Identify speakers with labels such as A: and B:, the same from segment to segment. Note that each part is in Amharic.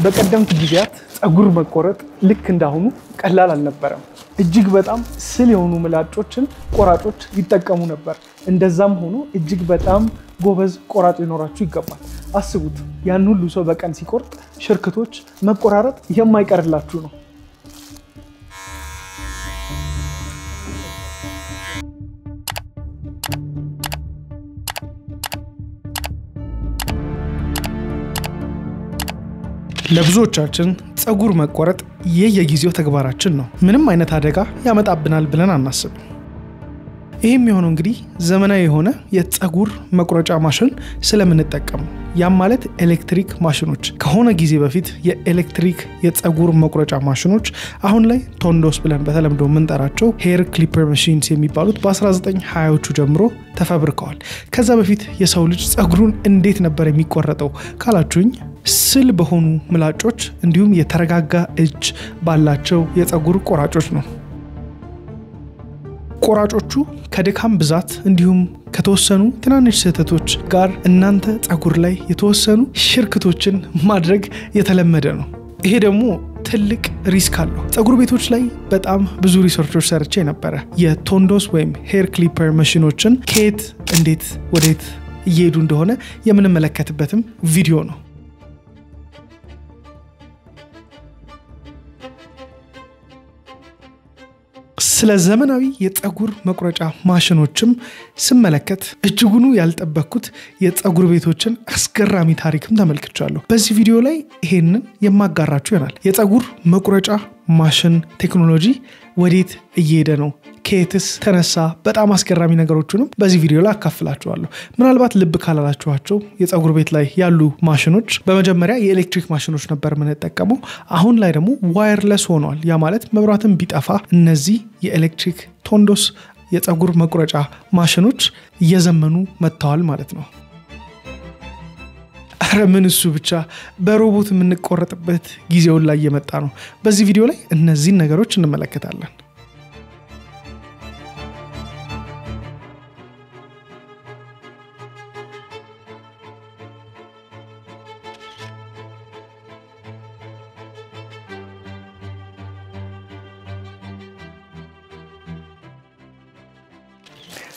A: በቀደምት ጊዜያት ጸጉር መቆረጥ ልክ እንዳሁኑ ቀላል አልነበረም። እጅግ በጣም ስል የሆኑ ምላጮችን ቆራጮች ይጠቀሙ ነበር። እንደዛም ሆኖ እጅግ በጣም ጎበዝ ቆራጭ ሊኖራችሁ ይገባል። አስቡት፣ ያን ሁሉ ሰው በቀን ሲቆርጥ ሽርክቶች መቆራረጥ የማይቀርላችሁ ነው። ለብዙዎቻችን ጸጉር መቆረጥ የየጊዜው ተግባራችን ነው። ምንም አይነት አደጋ ያመጣብናል ብለን አናስብም። ይሄም የሚሆነው እንግዲህ ዘመናዊ የሆነ የጸጉር መቁረጫ ማሽን ስለምንጠቀም፣ ያም ማለት ኤሌክትሪክ ማሽኖች። ከሆነ ጊዜ በፊት የኤሌክትሪክ የጸጉር መቁረጫ ማሽኖች አሁን ላይ ቶንዶስ ብለን በተለምዶ የምንጠራቸው ሄር ክሊፐር ማሽንስ የሚባሉት በ1920ዎቹ ጀምሮ ተፈብርከዋል። ከዛ በፊት የሰው ልጅ ጸጉሩን እንዴት ነበር የሚቆረጠው ካላችሁኝ፣ ስል በሆኑ ምላጮች እንዲሁም የተረጋጋ እጅ ባላቸው የጸጉር ቆራጮች ነው። ቆራጮቹ ከድካም ብዛት እንዲሁም ከተወሰኑ ትናንሽ ስህተቶች ጋር እናንተ ጸጉር ላይ የተወሰኑ ሽርክቶችን ማድረግ የተለመደ ነው። ይሄ ደግሞ ትልቅ ሪስክ አለው። ጸጉር ቤቶች ላይ በጣም ብዙ ሪሰርቾች ሰርቼ ነበረ። የቶንዶስ ወይም ሄር ክሊፐር ማሽኖችን ከየት እንዴት ወዴት እየሄዱ እንደሆነ የምንመለከትበትም ቪዲዮ ነው። ስለ ዘመናዊ የጸጉር መቁረጫ ማሽኖችም ስመለከት እጅጉኑ ያልጠበቅኩት የጸጉር ቤቶችን አስገራሚ ታሪክም ተመልክቻለሁ። በዚህ ቪዲዮ ላይ ይሄንን የማጋራችሁ ይሆናል። የጸጉር መቁረጫ ማሽን ቴክኖሎጂ ወዴት እየሄደ ነው? ከየትስ ተነሳ? በጣም አስገራሚ ነገሮችንም በዚህ ቪዲዮ ላይ አካፍላችኋለሁ። ምናልባት ልብ ካላላችኋቸው የጸጉር ቤት ላይ ያሉ ማሽኖች በመጀመሪያ የኤሌክትሪክ ማሽኖች ነበር የምንጠቀመው። አሁን ላይ ደግሞ ዋየርለስ ሆኗል። ያ ማለት መብራትን ቢጠፋ እነዚህ የኤሌክትሪክ ቶንዶስ የጸጉር መቁረጫ ማሽኖች እየዘመኑ መጥተዋል ማለት ነው። አረ ምን እሱ ብቻ በሮቦት የምንቆረጥበት ጊዜው ላይ እየመጣ ነው። በዚህ ቪዲዮ ላይ እነዚህን ነገሮች እንመለከታለን።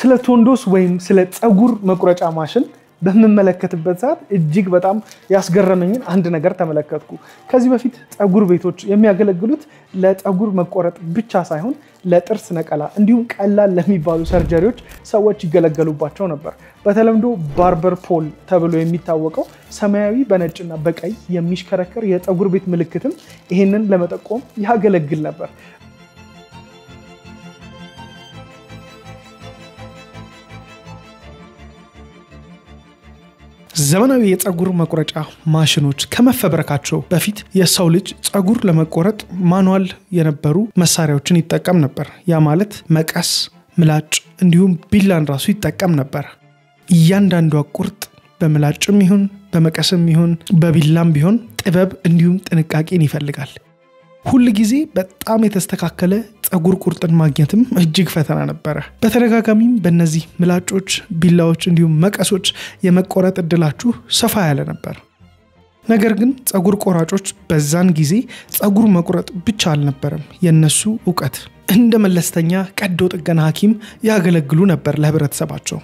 A: ስለ ቶንዶስ ወይም ስለ ጸጉር መቁረጫ ማሽን በመመለከትበት ሰዓት እጅግ በጣም ያስገረመኝን አንድ ነገር ተመለከትኩ። ከዚህ በፊት ጸጉር ቤቶች የሚያገለግሉት ለጸጉር መቆረጥ ብቻ ሳይሆን ለጥርስ ነቀላ እንዲሁም ቀላል ለሚባሉ ሰርጀሪዎች ሰዎች ይገለገሉባቸው ነበር። በተለምዶ ባርበር ፖል ተብሎ የሚታወቀው ሰማያዊ በነጭና በቀይ የሚሽከረከር የጸጉር ቤት ምልክትም ይሄንን ለመጠቆም ያገለግል ነበር። ዘመናዊ የጸጉር መቁረጫ ማሽኖች ከመፈበረካቸው በፊት የሰው ልጅ ጸጉር ለመቆረጥ ማኑዋል የነበሩ መሳሪያዎችን ይጠቀም ነበር። ያ ማለት መቀስ፣ ምላጭ እንዲሁም ቢላን ራሱ ይጠቀም ነበር። እያንዳንዷ ቁርጥ በምላጭም ይሁን በመቀስም ይሁን በቢላም ቢሆን ጥበብ እንዲሁም ጥንቃቄን ይፈልጋል። ሁሉ ጊዜ በጣም የተስተካከለ ጸጉር ቁርጥን ማግኘትም እጅግ ፈተና ነበር። በተደጋጋሚም በእነዚህ ምላጮች፣ ቢላዎች እንዲሁም መቀሶች የመቆረጥ እድላችሁ ሰፋ ያለ ነበር። ነገር ግን ጸጉር ቆራጮች በዛን ጊዜ ጸጉር መቁረጥ ብቻ አልነበረም የነሱ ዕውቀት። እንደ መለስተኛ ቀዶ ጥገና ሐኪም ያገለግሉ ነበር ለህብረተሰባቸው።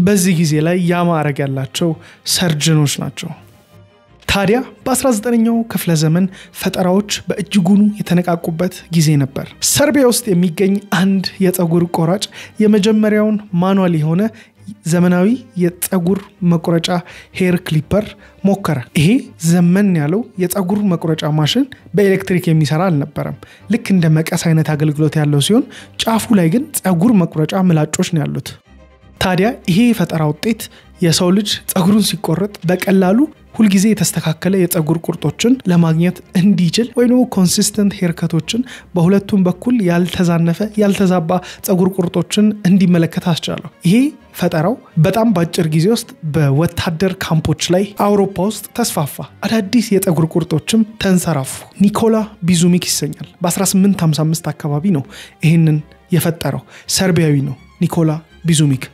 A: በዚህ ጊዜ ላይ ያማረግ ያላቸው ሰርጀኖች ናቸው። ታዲያ በ19ኛው ክፍለ ዘመን ፈጠራዎች በእጅጉኑ የተነቃቁበት ጊዜ ነበር። ሰርቢያ ውስጥ የሚገኝ አንድ የጸጉር ቆራጭ የመጀመሪያውን ማኑዋል የሆነ ዘመናዊ የጸጉር መቁረጫ ሄር ክሊፐር ሞከረ። ይሄ ዘመን ያለው የጸጉር መቁረጫ ማሽን በኤሌክትሪክ የሚሰራ አልነበረም። ልክ እንደ መቀስ አይነት አገልግሎት ያለው ሲሆን ጫፉ ላይ ግን ጸጉር መቁረጫ ምላጮች ነው ያሉት። ታዲያ ይሄ የፈጠራ ውጤት የሰው ልጅ ጸጉሩን ሲቆረጥ በቀላሉ ሁልጊዜ የተስተካከለ የጸጉር ቁርጦችን ለማግኘት እንዲችል ወይም ኮንሲስተንት ሄርከቶችን በሁለቱም በኩል ያልተዛነፈ ያልተዛባ ጸጉር ቁርጦችን እንዲመለከት አስቻለው። ይሄ ፈጠራው በጣም ባጭር ጊዜ ውስጥ በወታደር ካምፖች ላይ አውሮፓ ውስጥ ተስፋፋ። አዳዲስ የጸጉር ቁርጦችም ተንሰራፉ። ኒኮላ ቢዙሚክ ይሰኛል። በ1855 አካባቢ ነው ይሄንን የፈጠረው። ሰርቢያዊ ነው ኒኮላ ቢዙሚክ።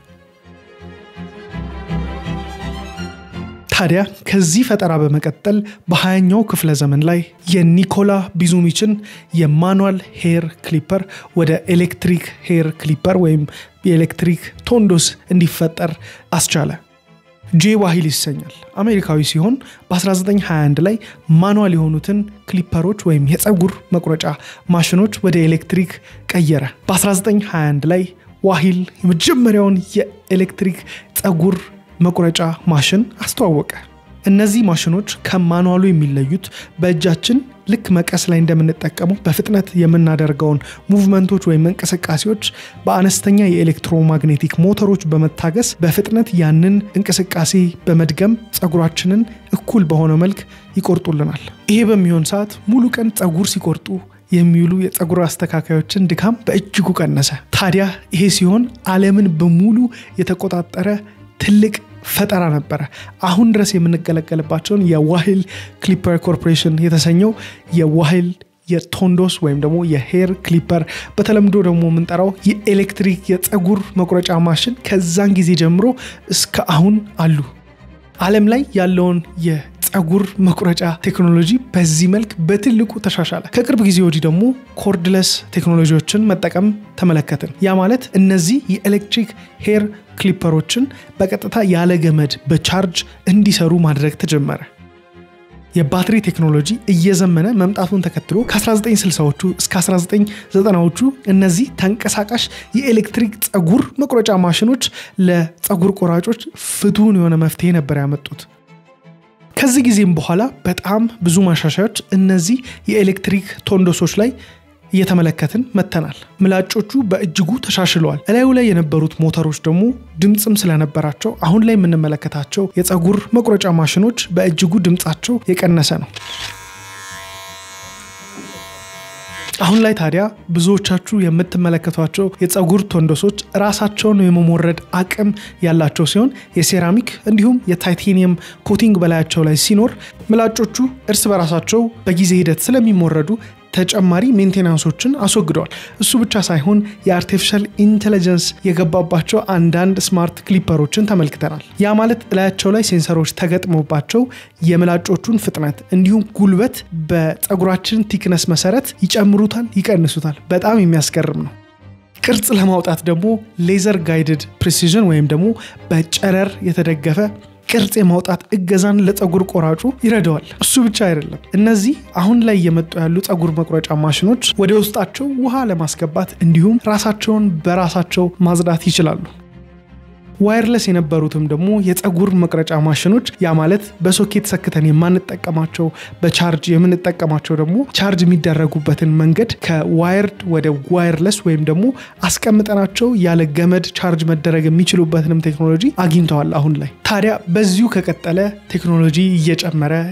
A: ታዲያ ከዚህ ፈጠራ በመቀጠል በ20ኛው ክፍለ ዘመን ላይ የኒኮላ ቢዙሚችን የማኑዋል ሄር ክሊፐር ወደ ኤሌክትሪክ ሄር ክሊፐር ወይም የኤሌክትሪክ ቶንዶስ እንዲፈጠር አስቻለ። ጄ ዋሂል ይሰኛል። አሜሪካዊ ሲሆን በ1921 ላይ ማኑዋል የሆኑትን ክሊፐሮች ወይም የፀጉር መቁረጫ ማሽኖች ወደ ኤሌክትሪክ ቀየረ። በ1921 ላይ ዋሂል የመጀመሪያውን የኤሌክትሪክ ፀጉር መቁረጫ ማሽን አስተዋወቀ። እነዚህ ማሽኖች ከማኑዋሉ የሚለዩት በእጃችን ልክ መቀስ ላይ እንደምንጠቀመው በፍጥነት የምናደርገውን ሙቭመንቶች ወይም እንቅስቃሴዎች በአነስተኛ የኤሌክትሮማግኔቲክ ሞተሮች በመታገስ በፍጥነት ያንን እንቅስቃሴ በመድገም ፀጉራችንን እኩል በሆነ መልክ ይቆርጡልናል። ይሄ በሚሆን ሰዓት ሙሉ ቀን ፀጉር ሲቆርጡ የሚውሉ የፀጉር አስተካካዮችን ድካም በእጅጉ ቀነሰ። ታዲያ ይሄ ሲሆን ዓለምን በሙሉ የተቆጣጠረ ትልቅ ፈጠራ ነበር። አሁን ድረስ የምንገለገልባቸውን የዋሂል ክሊፐር ኮርፖሬሽን የተሰኘው የዋሂል የቶንዶስ ወይም ደግሞ የሄር ክሊፐር በተለምዶ ደግሞ የምንጠራው የኤሌክትሪክ የፀጉር መቁረጫ ማሽን ከዛን ጊዜ ጀምሮ እስከ አሁን አሉ። ዓለም ላይ ያለውን የፀጉር መቁረጫ ቴክኖሎጂ በዚህ መልክ በትልቁ ተሻሻለ። ከቅርብ ጊዜ ወዲህ ደግሞ ኮርድለስ ቴክኖሎጂዎችን መጠቀም ተመለከትን። ያ ማለት እነዚህ የኤሌክትሪክ ሄር ክሊፐሮችን በቀጥታ ያለ ገመድ በቻርጅ እንዲሰሩ ማድረግ ተጀመረ። የባትሪ ቴክኖሎጂ እየዘመነ መምጣቱን ተከትሎ ከ1960ዎቹ እስከ 1990ዎቹ እነዚህ ተንቀሳቃሽ የኤሌክትሪክ ፀጉር መቁረጫ ማሽኖች ለፀጉር ቆራጮች ፍቱን የሆነ መፍትሄ ነበር ያመጡት። ከዚህ ጊዜም በኋላ በጣም ብዙ ማሻሻያዎች እነዚህ የኤሌክትሪክ ቶንዶሶች ላይ እየተመለከትን መተናል። ምላጮቹ በእጅጉ ተሻሽለዋል። እላዩ ላይ የነበሩት ሞተሮች ደግሞ ድምጽም ስለነበራቸው አሁን ላይ የምንመለከታቸው የፀጉር መቁረጫ ማሽኖች በእጅጉ ድምጻቸው የቀነሰ ነው። አሁን ላይ ታዲያ ብዙዎቻችሁ የምትመለከቷቸው የፀጉር ቶንዶሶች ራሳቸውን የመሞረድ አቅም ያላቸው ሲሆን የሴራሚክ እንዲሁም የታይታኒየም ኮቲንግ በላያቸው ላይ ሲኖር ምላጮቹ እርስ በራሳቸው በጊዜ ሂደት ስለሚሞረዱ ተጨማሪ ሜንቴናንሶችን አስወግደዋል። እሱ ብቻ ሳይሆን የአርቲፊሻል ኢንተለጀንስ የገባባቸው አንዳንድ ስማርት ክሊፐሮችን ተመልክተናል። ያ ማለት ላያቸው ላይ ሴንሰሮች ተገጥመውባቸው የምላጮቹን ፍጥነት እንዲሁም ጉልበት በፀጉራችን ቲክነስ መሰረት ይጨምሩታል፣ ይቀንሱታል። በጣም የሚያስገርም ነው። ቅርጽ ለማውጣት ደግሞ ሌዘር ጋይድድ ፕሪሲዥን ወይም ደግሞ በጨረር የተደገፈ ቅርጽ የማውጣት እገዛን ለፀጉር ቆራጩ ይረዳዋል። እሱ ብቻ አይደለም። እነዚህ አሁን ላይ የመጡ ያሉ ፀጉር መቁረጫ ማሽኖች ወደ ውስጣቸው ውሃ ለማስገባት እንዲሁም ራሳቸውን በራሳቸው ማጽዳት ይችላሉ። ዋየርለስ የነበሩትም ደግሞ የፀጉር መቁረጫ ማሽኖች ያ ማለት በሶኬት ሰክተን የማንጠቀማቸው በቻርጅ የምንጠቀማቸው ደግሞ ቻርጅ የሚደረጉበትን መንገድ ከዋየርድ ወደ ዋየርለስ ወይም ደግሞ አስቀምጠናቸው ያለ ገመድ ቻርጅ መደረግ የሚችሉበትንም ቴክኖሎጂ አግኝተዋል አሁን ላይ። ታዲያ በዚሁ ከቀጠለ ቴክኖሎጂ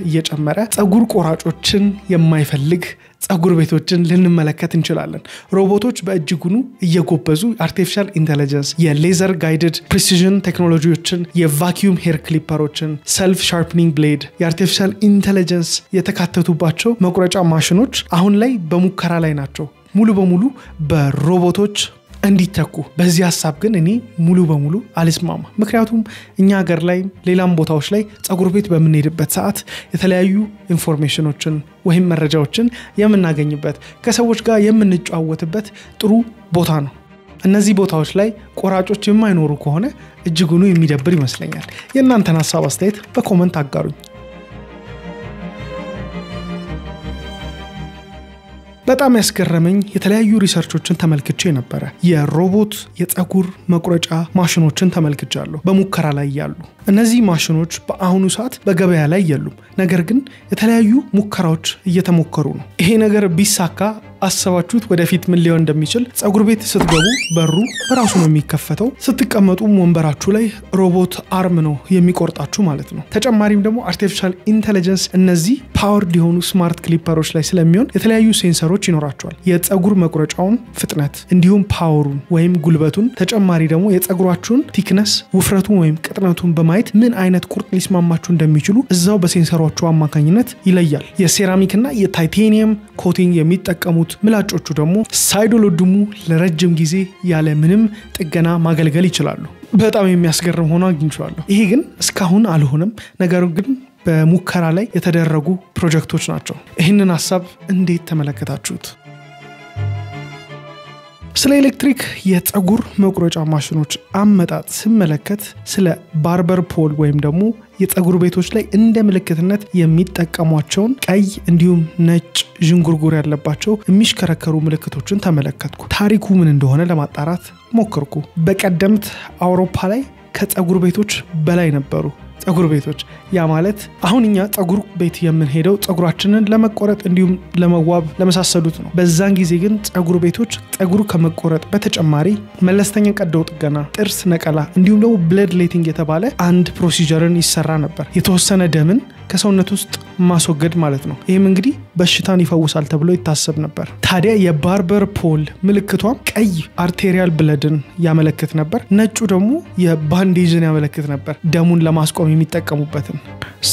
A: እየጨመረ ፀጉር ቆራጮችን የማይፈልግ ፀጉር ቤቶችን ልንመለከት እንችላለን። ሮቦቶች በእጅጉኑ እየጎበዙ አርቲፊሻል ኢንተለጀንስ የሌዘር ጋይድድ ፕሪሲዥን ቴክኖሎጂዎችን የቫኪዩም ሄር ክሊፐሮችን ሰልፍ ሻርፕኒንግ ብሌድ የአርቲፊሻል ኢንተለጀንስ የተካተቱባቸው መቁረጫ ማሽኖች አሁን ላይ በሙከራ ላይ ናቸው ሙሉ በሙሉ በሮቦቶች እንዲተኩ። በዚህ ሐሳብ ግን እኔ ሙሉ በሙሉ አልስማማ። ምክንያቱም እኛ ሀገር ላይ ሌላም ቦታዎች ላይ ፀጉር ቤት በምንሄድበት ሰዓት የተለያዩ ኢንፎርሜሽኖችን ወይም መረጃዎችን የምናገኝበት ከሰዎች ጋር የምንጫወትበት ጥሩ ቦታ ነው። እነዚህ ቦታዎች ላይ ቆራጮች የማይኖሩ ከሆነ እጅጉኑ የሚደብር ይመስለኛል። የእናንተን ሐሳብ አስተያየት በኮሜንት አጋሩኝ። በጣም ያስገረመኝ የተለያዩ ሪሰርቾችን ተመልክቼ ነበር። የሮቦት የፀጉር መቁረጫ ማሽኖችን ተመልክቻለሁ በሙከራ ላይ ያሉ። እነዚህ ማሽኖች በአሁኑ ሰዓት በገበያ ላይ የሉም። ነገር ግን የተለያዩ ሙከራዎች እየተሞከሩ ነው። ይሄ ነገር ቢሳካ አሰባችሁት ወደፊት ምን ሊሆን እንደሚችል? ፀጉር ቤት ስትገቡ በሩ በራሱ ነው የሚከፈተው። ስትቀመጡ ወንበራችሁ ላይ ሮቦት አርም ነው የሚቆርጣችሁ ማለት ነው። ተጨማሪም ደግሞ አርቲፊሻል ኢንተለጀንስ እነዚህ ፓወርድ የሆኑ ስማርት ክሊፐሮች ላይ ስለሚሆን የተለያዩ ሴንሰሮች ይኖራቸዋል። የፀጉር መቁረጫውን ፍጥነት እንዲሁም ፓወሩን ወይም ጉልበቱን ተጨማሪ ደግሞ የፀጉራችሁን ቲክነስ ውፍረቱን ወይም ቅጥነቱን በማየት ምን አይነት ቁርጥ ሊስማማችሁ እንደሚችሉ እዛው በሴንሰሮቹ አማካኝነት ይለያል። የሴራሚክና የታይታኒየም ኮቲንግ የሚጠቀሙት ምላጮቹ ደግሞ ሳይዶሎድሙ ለረጅም ጊዜ ያለ ምንም ጥገና ማገልገል ይችላሉ። በጣም የሚያስገርም ሆኖ አግኝቼዋለሁ። ይሄ ግን እስካሁን አልሆነም። ነገሩ ግን በሙከራ ላይ የተደረጉ ፕሮጀክቶች ናቸው። ይህንን ሐሳብ እንዴት ተመለከታችሁት? ስለ ኤሌክትሪክ የፀጉር መቁረጫ ማሽኖች አመጣጥ ስመለከት ስለ ባርበር ፖል ወይም ደግሞ የፀጉር ቤቶች ላይ እንደ ምልክትነት የሚጠቀሟቸውን ቀይ እንዲሁም ነጭ ዥንጉርጉር ያለባቸው የሚሽከረከሩ ምልክቶችን ተመለከትኩ። ታሪኩ ምን እንደሆነ ለማጣራት ሞክርኩ። በቀደምት አውሮፓ ላይ ከፀጉር ቤቶች በላይ ነበሩ ፀጉር ቤቶች። ያ ማለት አሁን እኛ ፀጉር ቤት የምንሄደው ፀጉራችንን ለመቆረጥ እንዲሁም ለመዋብ ለመሳሰሉት ነው። በዛን ጊዜ ግን ፀጉር ቤቶች ፀጉር ከመቆረጥ በተጨማሪ መለስተኛ ቀዶ ጥገና፣ ጥርስ ነቀላ እንዲሁም ደግሞ ብለድ ሌቲንግ የተባለ አንድ ፕሮሲጀርን ይሰራ ነበር። የተወሰነ ደምን ከሰውነት ውስጥ ማስወገድ ማለት ነው። ይህም እንግዲህ በሽታን ይፈውሳል ተብሎ ይታሰብ ነበር። ታዲያ የባርበር ፖል ምልክቷም ቀይ አርቴሪያል ብለድን ያመለክት ነበር፣ ነጩ ደግሞ የባንዴጅን ያመለክት ነበር፣ ደሙን ለማስቆም የሚጠቀሙበትን።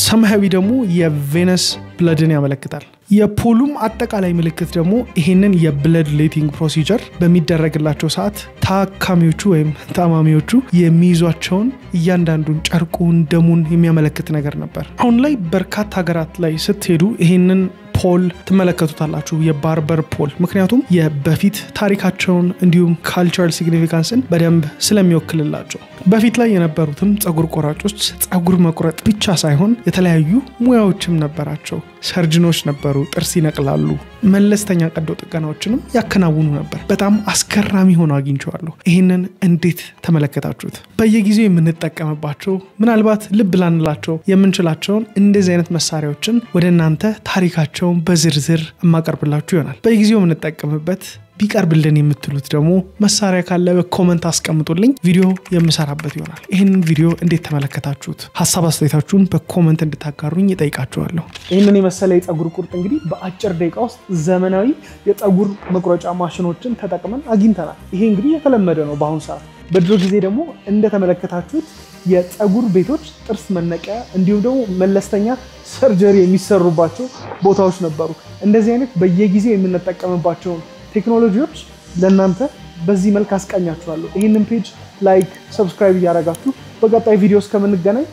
A: ሰማያዊ ደግሞ የቬነስ ብለድን ያመለክታል። የፖሉም አጠቃላይ ምልክት ደግሞ ይሄንን የብለድ ሌቲንግ ፕሮሲጀር በሚደረግላቸው ሰዓት ታካሚዎቹ ወይም ታማሚዎቹ የሚይዟቸውን እያንዳንዱን ጨርቁን ደሙን የሚያመለክት ነገር ነበር። አሁን ላይ በርካታ ሀገራት ላይ ስትሄዱ ይሄንን ፖል ትመለከቱታላችሁ፣ የባርበር ፖል። ምክንያቱም የበፊት ታሪካቸውን እንዲሁም ካልቸራል ሲግኒፊካንስን በደንብ ስለሚወክልላቸው። በፊት ላይ የነበሩትም ፀጉር ቆራጮች ፀጉር መቁረጥ ብቻ ሳይሆን የተለያዩ ሙያዎችም ነበራቸው። ሰርጅኖች ነበሩ፣ ጥርስ ይነቅላሉ፣ መለስተኛ ቀዶ ጥገናዎችንም ያከናውኑ ነበር። በጣም አስገራሚ ሆኖ አግኝቼዋለሁ። ይህንን እንዴት ተመለከታችሁት? በየጊዜው የምንጠቀምባቸው ምናልባት ልብ ላንላቸው የምንችላቸውን እንደዚህ አይነት መሳሪያዎችን ወደ እናንተ ታሪካቸውን በዝርዝር ማቀርብላችሁ ይሆናል። በየጊዜው የምንጠቀምበት ቢቀርብልን የምትሉት ደግሞ መሳሪያ ካለ በኮሜንት አስቀምጡልኝ፣ ቪዲዮ የምሰራበት ይሆናል። ይሄንን ቪዲዮ እንዴት ተመለከታችሁት? ሐሳብ አስተያየታችሁን በኮሜንት እንድታጋሩኝ እጠይቃችኋለሁ። ይሄንን የመሰለ የፀጉር ቁርጥ እንግዲህ በአጭር ደቂቃ ውስጥ ዘመናዊ የፀጉር መቁረጫ ማሽኖችን ተጠቅመን አግኝተናል። ይሄ እንግዲህ የተለመደ ነው በአሁኑ ሰዓት። በድሮ ጊዜ ደግሞ እንደተመለከታችሁት የፀጉር ቤቶች ጥርስ መነቀያ እንዲሁም ደግሞ መለስተኛ ሰርጀሪ የሚሰሩባቸው ቦታዎች ነበሩ። እንደዚህ አይነት በየጊዜው የምንጠቀምባቸው ቴክኖሎጂዎች ለእናንተ በዚህ መልክ አስቃኛችኋለሁ። ይህንን ፔጅ ላይክ፣ ሰብስክራይብ እያደረጋችሁ በቀጣይ ቪዲዮ እስከምንገናኝ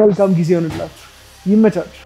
A: መልካም ጊዜ ይሁንላችሁ። ይመቻችሁ።